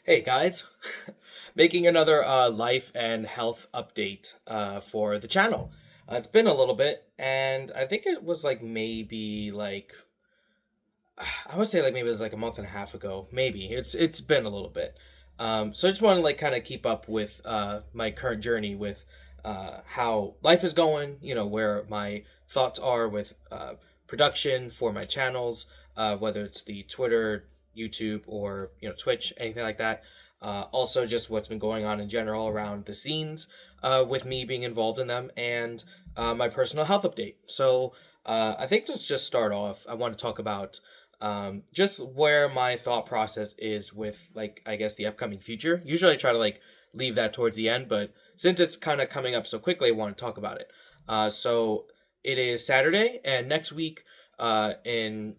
Hey guys, making another life and health update for the channel. It's been a little bit, and I think it was like maybe like I would say like maybe it was like a month and a half ago. Maybe it's been a little bit. So I just want to like kind of keep up with my current journey with how life is going. You know where my thoughts are with production for my channels, whether it's the Twitter, YouTube, or Twitch, anything like that. Also, just what's been going on in general around the scenes with me being involved in them, and my personal health update. So I think just start off, I want to talk about just where my thought process is with like I guess the upcoming future. Usually I try to like leave that towards the end, but since it's kind of coming up so quickly, I want to talk about it. So it is Saturday, and next week in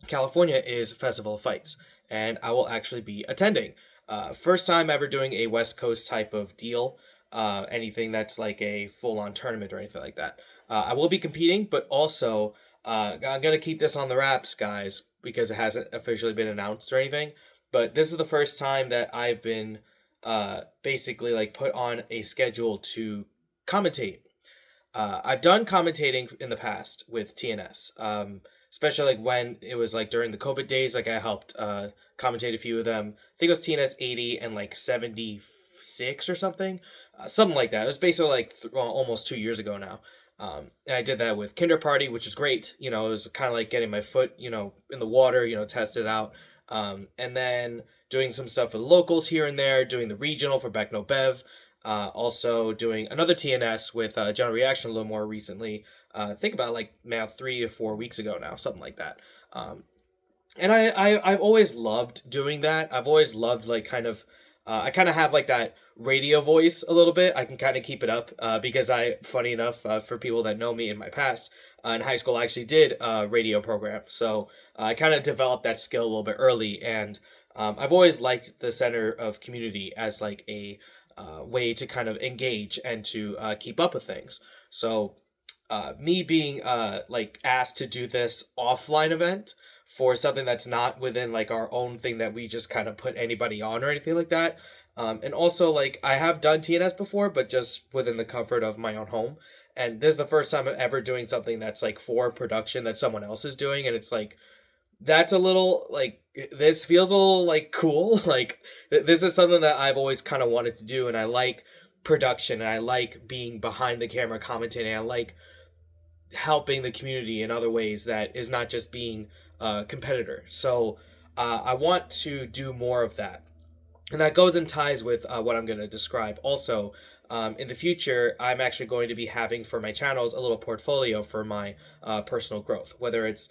California is Festival of Fights, and I will actually be attending. First time ever doing a West Coast type of deal. Anything that's like a full on tournament or anything like that. I will be competing, but also I'm gonna keep this on the wraps, guys, because it hasn't officially been announced or anything. But this is the first time that I've been basically like put on a schedule to commentate. I've done commentating in the past with TNS, especially like when it was like during the COVID days. Like I helped commentate a few of them. I think it was TNS 80 and like 76 or something, something like that. It was basically like almost 2 years ago now. And I did that with Kinder Party, which is great. It was kind of like getting my foot, in the water, test it out. And then doing some stuff with locals here and there, doing the regional for Beck No Bev. Also doing another TNS with General Reaction a little more recently. Think about like now 3 or 4 weeks ago now, something like that. And I've always loved doing that. I've always loved like kind of I kind of have like that radio voice a little bit. I can kind of keep it up because funny enough, for people that know me in my past, in high school I actually did a radio program, so I kind of developed that skill a little bit early, and I've always liked the center of community as like a way to kind of engage and to keep up with things. So me being like asked to do this offline event for something that's not within like our own thing that we just kind of put anybody on or anything like that. And also like I have done TNS before, but just within the comfort of my own home. And this is the first time I'm ever doing something that's like for production that someone else is doing, and it's like that's a little like this feels a little like cool. Like this is something that I've always kind of wanted to do, and I like production, and I like being behind the camera commentating. I like helping the community in other ways that is not just being a competitor. So I want to do more of that. And that goes and ties with what I'm going to describe. Also, in the future, I'm actually going to be having for my channels a little portfolio for my personal growth, whether it's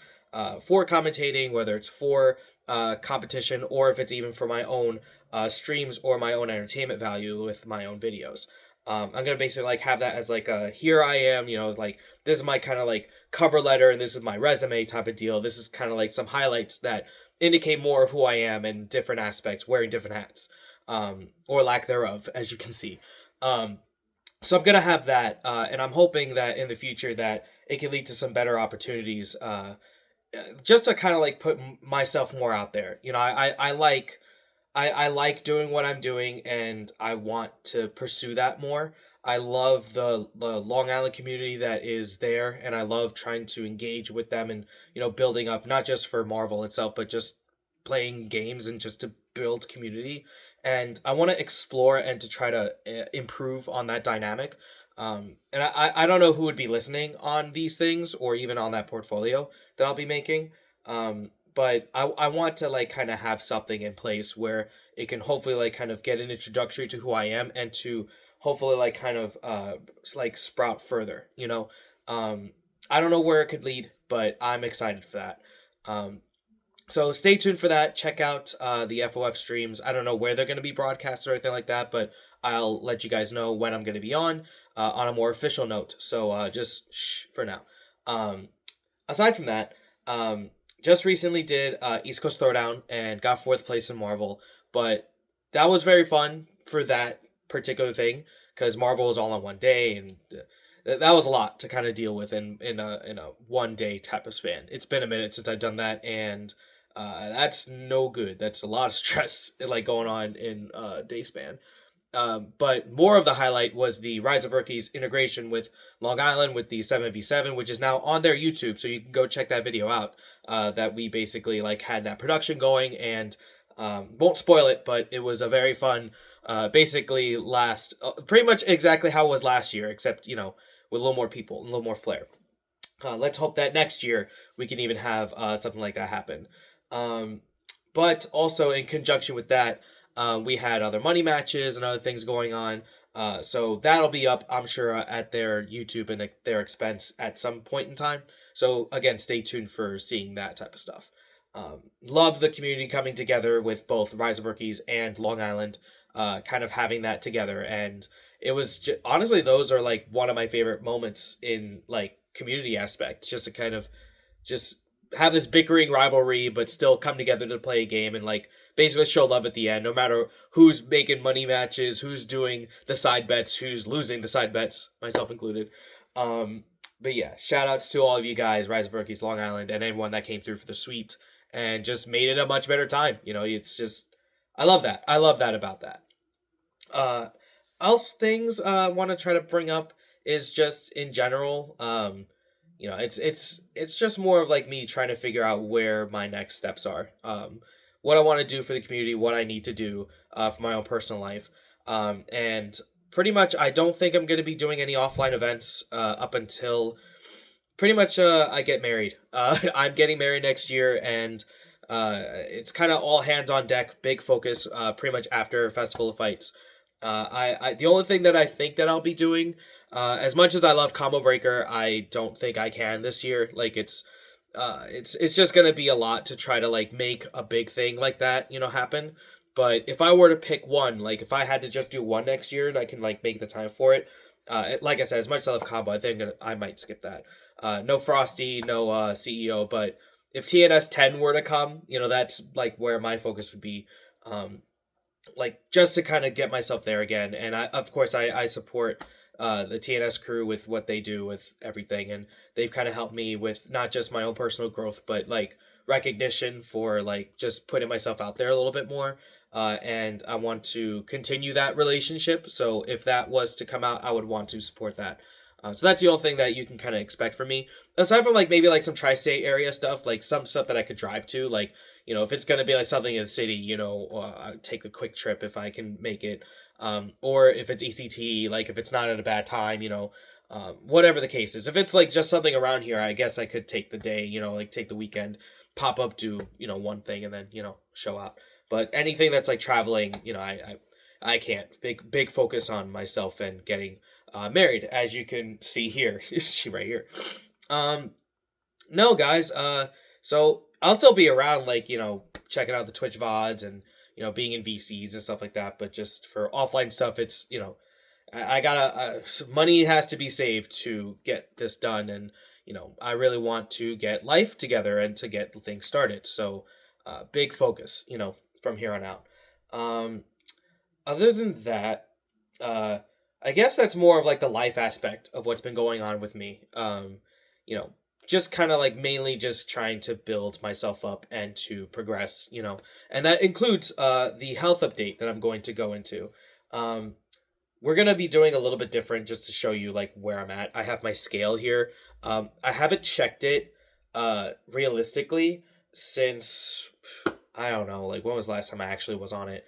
for commentating, whether it's for competition, or if it's even for my own streams or my own entertainment value with my own videos. I'm gonna basically like have that as like a here I am, like this is my kind of like cover letter and this is my resume type of deal. This is kind of like some highlights that indicate more of who I am in different aspects, wearing different hats, or lack thereof, as you can see. Um, so I'm gonna have that, and I'm hoping that in the future that it can lead to some better opportunities, just to kind of like put myself more out there. I like doing what I'm doing, and I want to pursue that more. I love the Long Island community that is there, and I love trying to engage with them and building up not just for Marvel itself, but just playing games and just to build community. And I want to explore and to try to improve on that dynamic. And I don't know who would be listening on these things or even on that portfolio that I'll be making. But I want to like kind of have something in place where it can hopefully like kind of get an introductory to who I am, and to hopefully like kind of like sprout further. I don't know where it could lead, but I'm excited for that. So stay tuned for that. Check out the FOF streams. I don't know where they're going to be broadcast or anything like that, but I'll let you guys know when I'm going to be on a more official note. So just shh for now. Aside from that, just recently did East Coast Throwdown and got fourth place in Marvel, but that was very fun for that particular thing because Marvel was all on one day, and that was a lot to kind of deal with in a 1 day type of span. It's been a minute since I've done that, and That's no good. That's a lot of stress like going on in day span. But more of the highlight was the Rise of Rookies integration with Long Island with the 7v7, which is now on their YouTube, so you can go check that video out. That we basically like had that production going, and won't spoil it, but it was a very fun. Basically, last pretty much exactly how it was last year, except with a little more people, a little more flair. Let's hope that next year we can even have something like that happen. Um, but also in conjunction with that, we had other money matches and other things going on. So that'll be up, I'm sure, at their YouTube and at their expense at some point in time. So again, stay tuned for seeing that type of stuff. Love the community coming together with both Rise of Rookies and Long Island, kind of having that together. And it was honestly, those are like one of my favorite moments in like community aspect, just to kind of just have this bickering rivalry, but still come together to play a game and like basically show love at the end, no matter who's making money matches, who's doing the side bets, who's losing the side bets, myself included. But yeah, shout outs to all of you guys, Rise of Rookies, Long Island, and everyone that came through for the suite and just made it a much better time. It's just, I love that. I love that about that. Uh, else things I want to try to bring up is just in general. It's just more of like me trying to figure out where my next steps are. What I want to do for the community, what I need to do for my own personal life. And pretty much, I don't think I'm going to be doing any offline events up until pretty much I get married. I'm getting married next year, and it's kind of all hands on deck, big focus. Pretty much after Festival of Fights. I the only thing that I think that I'll be doing, as much as I love Combo Breaker, I don't think I can this year. Like it's just gonna be a lot to try to like make a big thing like that, happen. But if I were to pick one, like if I had to just do one next year and I can like make the time for it, like I said, as much as I love Combo, I think I might skip that. No Frosty, no CEO, but if TNS 10 were to come, that's like where my focus would be. Like just to kind of get myself there again. And of course, I support the TNS crew with what they do with everything, and they've kind of helped me with not just my own personal growth, but like recognition for like just putting myself out there a little bit more. And I want to continue that relationship. So if that was to come out, I would want to support that. So that's the only thing that you can kind of expect from me. Aside from like maybe like some tri-state area stuff, like some stuff that I could drive to, like if it's gonna be like something in the city, take a quick trip if I can make it. Or if it's ECT, like if it's not at a bad time, whatever the case is. If it's like just something around here, I guess I could take the day, like take the weekend, pop up, do one thing, and then show out. But anything that's like traveling, I can't. Big focus on myself and getting married, as you can see here. She right here. No, guys. So I'll still be around, like checking out the Twitch VODs and being in VCs and stuff like that. But just for offline stuff, it's I gotta money has to be saved to get this done, and I really want to get life together and to get things started. So big focus, from here on out. Other than that, I guess that's more of like the life aspect of what's been going on with me. You know, just kind of like mainly just trying to build myself up and to progress, and that includes the health update that I'm going to go into. Um, we're gonna be doing a little bit different just to show you like where I'm at. I have my scale here. I haven't checked it realistically since I don't know, like when was the last time I actually was on it.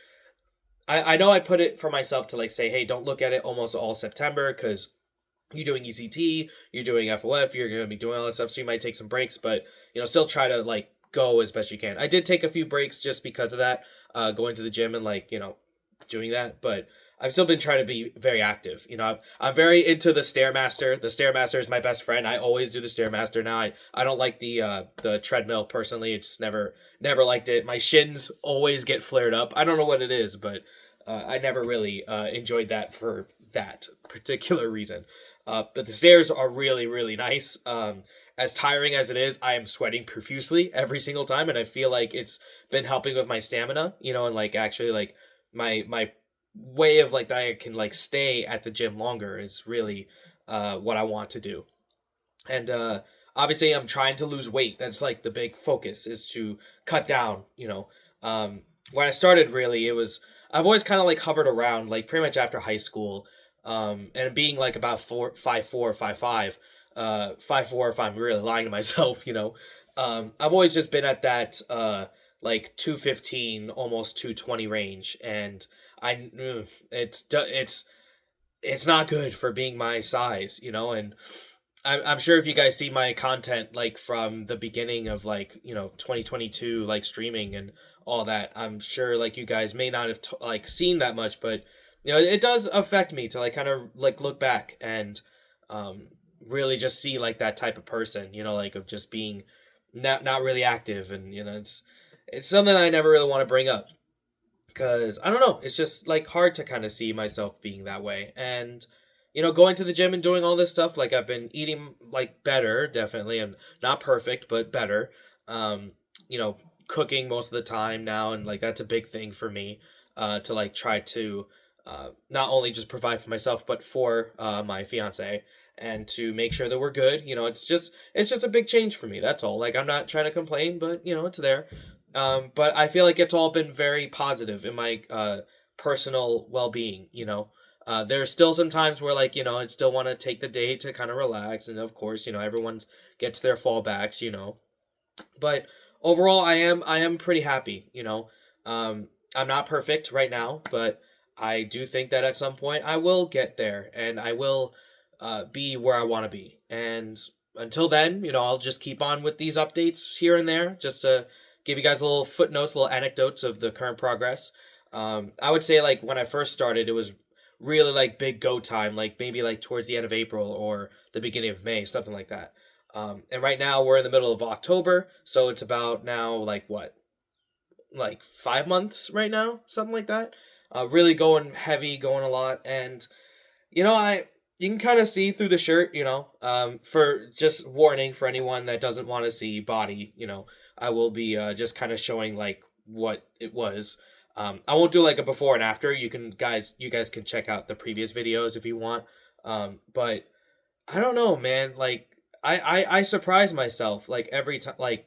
I know I put it for myself to like say, hey, don't look at it almost all September because you're doing ECT, you're doing FOF, you're going to be doing all that stuff, so you might take some breaks, but still try to like go as best you can. I did take a few breaks just because of that, going to the gym and like doing that, but I've still been trying to be very active. I'm very into the Stairmaster. The Stairmaster is my best friend. I always do the Stairmaster now. I don't like the treadmill personally. It's never liked it. My shins always get flared up. I don't know what it is, but I never really enjoyed that for that particular reason. But the stairs are really, really nice. As tiring as it is, I am sweating profusely every single time, and I feel like it's been helping with my stamina, and like actually like my way of like that I can like stay at the gym longer is really what I want to do. And obviously I'm trying to lose weight. That's like the big focus, is to cut down, when I started, really, it was, I've always kind of like hovered around like pretty much after high school, and being like about 4'5'4", 5'5", 5'4" if I'm really lying to myself, I've always just been at that like 215, almost 220 range, and it's not good for being my size, and I'm sure if you guys see my content like from the beginning of like 2022, like streaming and all that, I'm sure like you guys may not have like seen that much, but it does affect me to like kind of like look back and um really just see like that type of person, like of just being not really active, and it's something I never really want to bring up, because I don't know, it's just like hard to kind of see myself being that way. And going to the gym and doing all this stuff, like I've been eating like better, definitely. I'm not perfect, but better. um you know Cooking most of the time now, and like that's a big thing for me, to like try to not only just provide for myself but for my fiance, and to make sure that we're good. It's just a big change for me, that's all. Like, I'm not trying to complain, but it's there. But I feel like it's all been very positive in my personal well-being. There's still some times where, like, I still want to take the day to kind of relax, and of course, everyone's gets their fallbacks. But overall, I am pretty happy. I'm not perfect right now, but I do think that at some point I will get there, and I will be where I want to be. And until then, I'll just keep on with these updates here and there, just to give you guys a little footnotes, little anecdotes of the current progress. I would say, like, when I first started, it was really like big go time, like maybe like towards the end of April or the beginning of May, something like that. And right now we're in the middle of October, so it's about now like what, like 5 months right now, something like that. Really going heavy, going a lot, and I you can kind of see through the shirt. For just warning for anyone that doesn't want to see body. I will be just kind of showing like what it was. I won't do like a before and after. You guys can check out the previous videos if you want. But I don't know, man. Like, I surprise myself like every time. Like,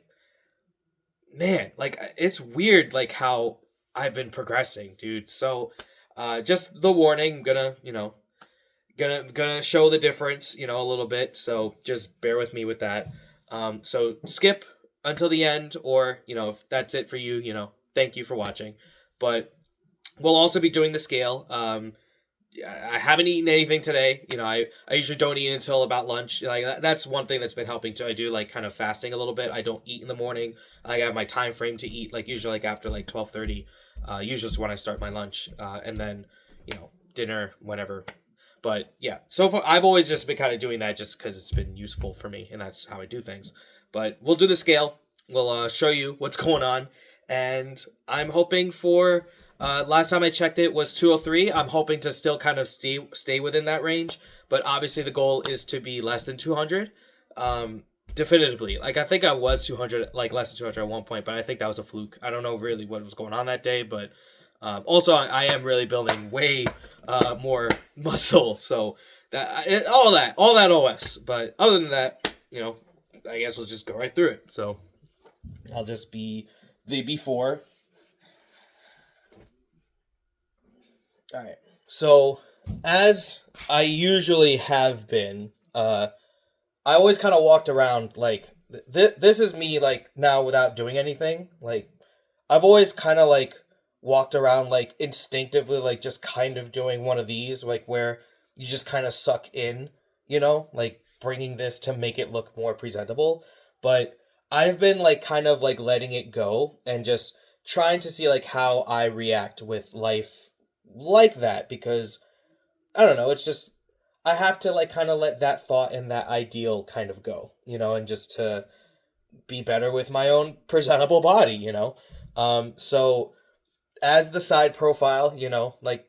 man, like it's weird like how I've been progressing, dude. So, just the warning, gonna show the difference, a little bit. So just bear with me with that. So skip until the end, or if that's it for you, thank you for watching. But we'll also be doing the scale. I haven't eaten anything today. I usually don't eat until about lunch. Like, that's one thing that's been helping too. I do like kind of fasting a little bit. I don't eat in the morning. I have my time frame to eat, like usually like after like 12:30. Usually is when I start my lunch, and then dinner whenever. But yeah, so far I've always just been kind of doing that just because it's been useful for me, and that's how I do things. But we'll do the scale. We'll show you what's going on, and I'm hoping for. Last time I checked, it was 203. I'm hoping to still kind of stay within that range, but obviously the goal is to be less than 200. Definitively, like I think I was 200, like less than 200 at one point, but I think that was a fluke. I don't know really what was going on that day, but also I am really building way more muscle, so all that OS. But other than that, I guess we'll just go right through it. So I'll just be the before. All right. So, as I usually have been, I always kind of walked around like this is me like now without doing anything. Like, I've always kind of like walked around like instinctively, like just kind of doing one of these, like where you just kind of suck in, like bringing this to make it look more presentable. But I've been like kind of like letting it go and just trying to see like how I react with life like that, because I don't know, it's just I have to like kind of let that thought and that ideal kind of go, and just to be better with my own presentable body, so as the side profile, like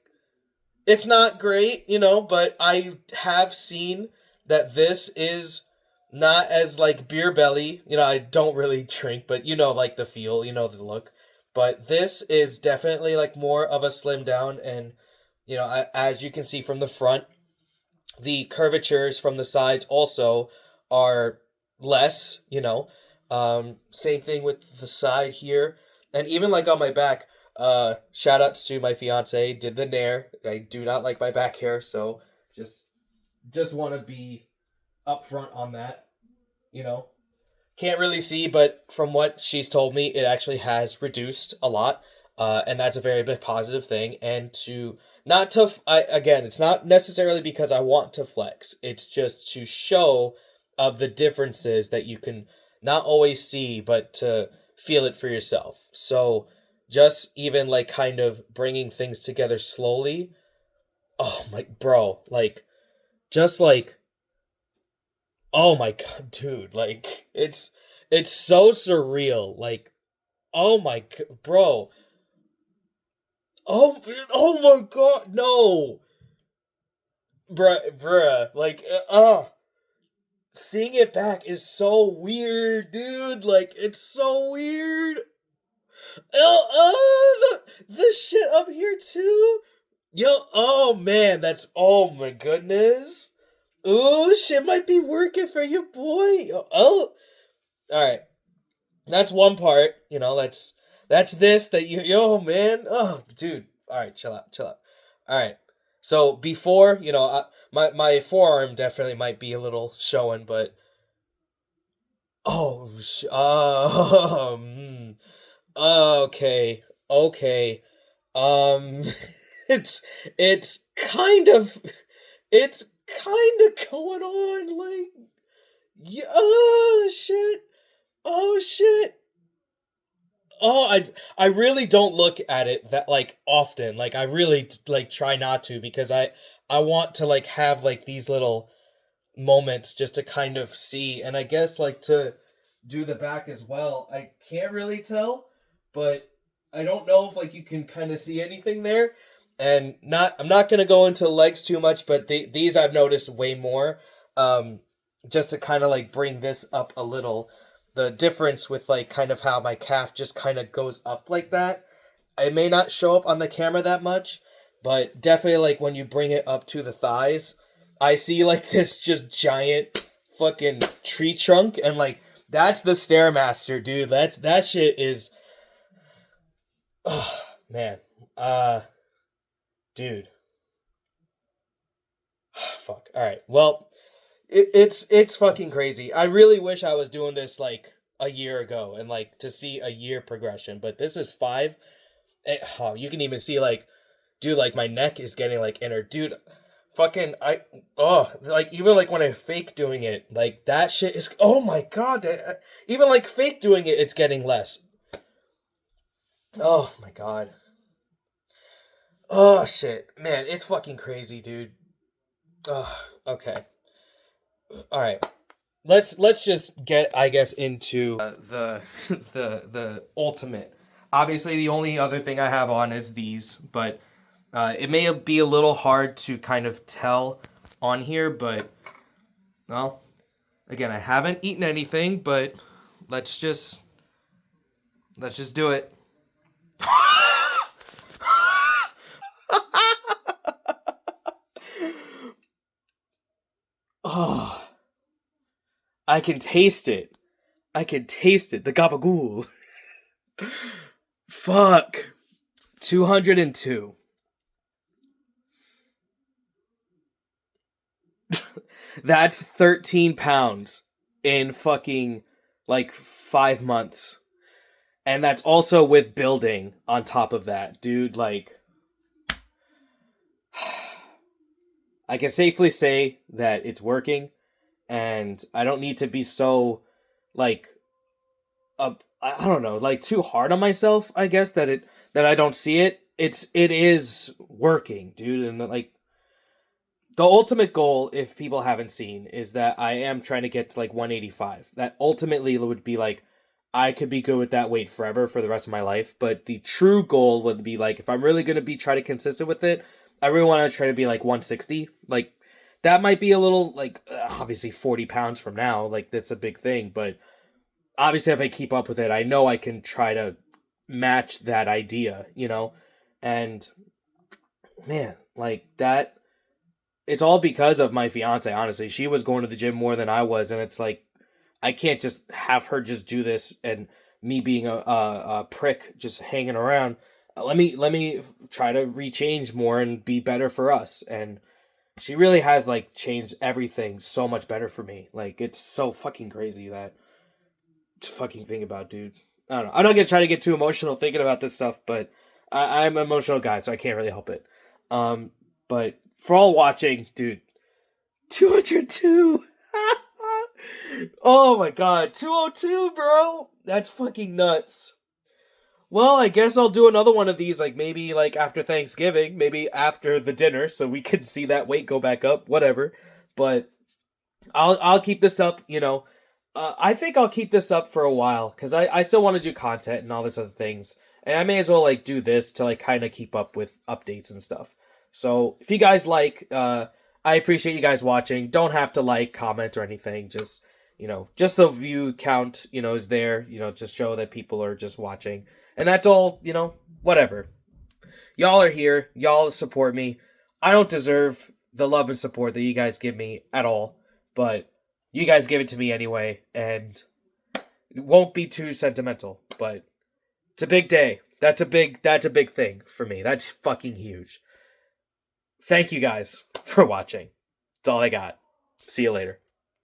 it's not great, but I have seen that this is not as like beer belly. I don't really drink, but like the feel, the look. But this is definitely like more of a slim down, and as you can see from the front, the curvatures from the sides also are less, you know. Same thing with the side here, and even like on my back. Shout outs to my fiance. Did the nair. I do not like my back hair, so just just want to be upfront on that. You know, can't really see, but from what she's told me, it actually has reduced a lot, and that's a very big positive thing. And to not to, again, it's not necessarily because I want to flex. It's just to show of the differences that you can not always see, but to feel it for yourself. So just even like kind of bringing things together slowly. Oh my bro, like just like oh my god, dude, like it's so surreal. Like, oh my bro. Oh my god, no. Bruh, like seeing it back is so weird, dude. Like it's so weird. The shit up here too. Yo, oh man, that's oh my goodness. Ooh, shit might be working for you, boy. Oh, all right. That's one part. You know, that's this that you yo man. Oh, dude. All right, chill out, chill out. All right. So before, you know, my forearm definitely might be a little showing, but oh, okay, okay. Um, it's it's it's kind of going on like yeah, oh shit. Oh shit. Oh, I really don't look at it that like often. Like I really like try not to because I want to like have like these little moments just to kind of see and I guess like to do the back as well. I can't really tell, but I don't know if like you can kind of see anything there. And not I'm not going to go into legs too much, but these I've noticed way more just to kind of like bring this up a little. The difference with like kind of how my calf just kind of goes up like that. It may not show up on the camera that much, but definitely like when you bring it up to the thighs, I see like this just giant fucking tree trunk and like that's the stairmaster, dude. That shit is oh man. Uh dude. Fuck. All right. Well, it's fucking crazy. I really wish I was doing this like a year ago and like to see a year progression, but this is 5. Oh, you can even see like dude, like my neck is getting like inner. Dude, fucking I oh like even like when I fake doing it, like that shit is oh my god, even like fake doing it, it's getting less. Oh my god. Oh shit, man, it's fucking crazy, dude. Oh, okay, all right. Let's just get I guess into the the ultimate. Obviously, the only other thing I have on is these, but it may be a little hard to kind of tell on here, but well, again, I haven't eaten anything, but let's just let's just do it. Oh, I can taste it. I can taste it. The gabagool. Fuck. 202. That's 13 pounds in fucking like 5 months. And that's also with building on top of that. Dude, like, I can safely say that it's working. And I don't need to be so, like, I don't know, like too hard on myself, I guess, that I don't see it. It is working, dude. And like, the ultimate goal, if people haven't seen, is that I am trying to get to like 185. That ultimately would be like, I could be good with that weight forever for the rest of my life. But the true goal would be like, if I'm really going to be try to consistent with it, I really want to try to be like 160. Like, that might be a little, like, obviously 40 pounds from now. Like, that's a big thing. But obviously, if I keep up with it, I know I can try to match that idea, you know? And man, like, that it's all because of my fiance, honestly. She was going to the gym more than I was, and it's like I can't just have her just do this and me being a prick just hanging around. Let me try to rechange more and be better for us. And she really has like changed everything so much better for me. Like it's so fucking crazy that to fucking think about, dude. I don't know. I'm not gonna try to get too emotional thinking about this stuff, but I'm an emotional guy, so I can't really help it. Um, but for all watching, dude, 202. Oh my god, 202, bro. That's fucking nuts. Well, I guess I'll do another one of these, like maybe like after Thanksgiving, maybe after the dinner, so we can see that weight go back up. Whatever, but I'll keep this up. I think I'll keep this up for a while because I still want to do content and all this other things, and I may as well like do this to like kind of keep up with updates and stuff. So if you guys like, I appreciate you guys watching. Don't have to like, comment or anything. Just just the view count is there. To show that people are just watching, and that's all. Whatever. Y'all are here. Y'all support me. I don't deserve the love and support that you guys give me at all, but you guys give it to me anyway, and it won't be too sentimental, but it's a big day. That's a big thing for me. That's fucking huge. Thank you guys for watching. That's all I got. See you later.